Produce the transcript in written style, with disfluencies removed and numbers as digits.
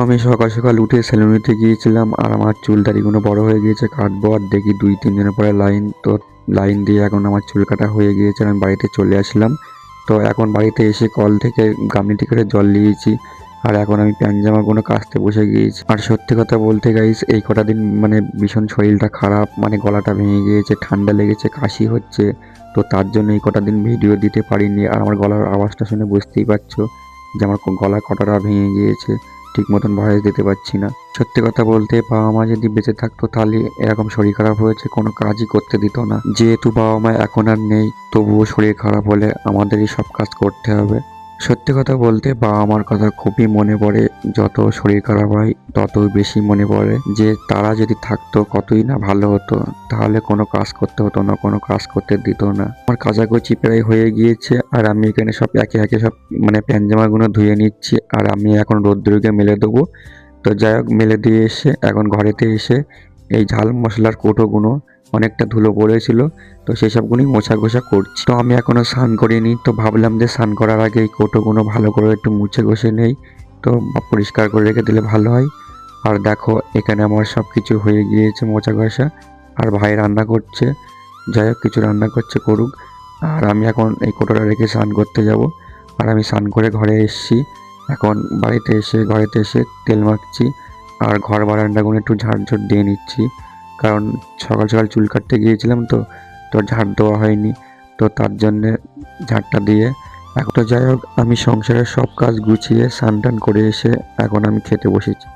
আমি সকাল সকাল উঠে সেলুনিতে গিয়েছিলাম, আর আমার চুল দাড়িগুলো বড় হয়ে গিয়েছে, কাটবো। আর দেখি 2-3 দিনের পরে লাইন দিয়ে এখন আমার চুল কাটা হয়ে গিয়েছে। আমি বাড়িতে চলে আসলাম। তো এখন বাড়িতে এসে কল থেকে গামলিটি করে জল নিয়েছি, আর এখন আমি প্যান্ট জামাগুলো কাচতে বসে গিয়েছি। আর সত্যি কথা বলতে গাইস, এই কটা দিন ভীষণ শরীরটা খারাপ, গলাটা ভেঙে গিয়েছে, ঠান্ডা লেগেছে, কাশি হচ্ছে। তো তার জন্য এই কটা দিন ভিডিও দিতে পারিনি। আর আমার গলার আওয়াজটা শুনে বুঝতেই পারছো যে আমার গলা কটাটা ভেঙে গিয়েছে, ঠিক মতন ভয়েস দিতে পারছি না। সত্যি কথা বলতে বাবা মা যদি বেঁচে থাকতো তাহলে এরকম শরীর খারাপ হয়েছে কোনো কাজই করতে দিত না। যেহেতু বাবা মা এখন আর নেই, তবুও শরীর খারাপ হলে আমাদেরই সব কাজ করতে হবে। সত্যি কথা বলতে বাবা মার কথা খুবই মনে পড়ে। যত শরীর খারাপ হয় ততই বেশি মনে পড়ে যে তারা যদি থাকতো কতই না ভালো হতো। তাহলে কোনো কাজ করতে হতো না, কোনো কাজ করতে দিত না। আমার কাচাকুচি প্রায় হয়ে গিয়েছে, আর আমি এখানে সব একে একে সব প্যান্ট জামাগুলো ধুয়ে নিচ্ছি, আর আমি এখন রোদ্দুরে মেলে দেবো। তো যাই হোক, মেলে দিয়ে এসে এখন ঘরেতে এসে এই ঝাল মশলার কৌটোগুলো অনেকটা ধুলো পড়েছিল, তো সেসবগুলোই মোছা ঘষা করছি। তো আমি এখনো স্নান করিনি, তো ভাবলাম যে স্নান করার আগে এই কৌটোগুলো ভালো করে একটু মুছে ঘষে নেই, তো পরিষ্কার করে রেখে দিলে ভালো হয়। আর দেখো এখানে আমার সব কিছু হয়ে গিয়েছে মোছা ঘষা, আর ভাই রান্না করছে। যাই হোক, কিছু রান্না করছে, করুক। আর আমি এখন এই কৌটোটা রেখে স্নান করতে যাব। আর আমি স্নান করে ঘরে এসেছি। এখন ঘরেতে এসে তেল মাখছি, আর ঘর বারান্দাগুলো একটু ঝাড় দিয়ে নিচ্ছি। কারণ সকাল সকাল চুল কাটতে গিয়েছিলাম, তো ঝাড় দেওয়া হয়নি, তো তার জন্যে ঝাড়টা দিয়ে এখন। তো যাই হোক, আমি সংসারের সব কাজ গুছিয়ে স্নান টান করে এসে এখন আমি খেতে বসেছি।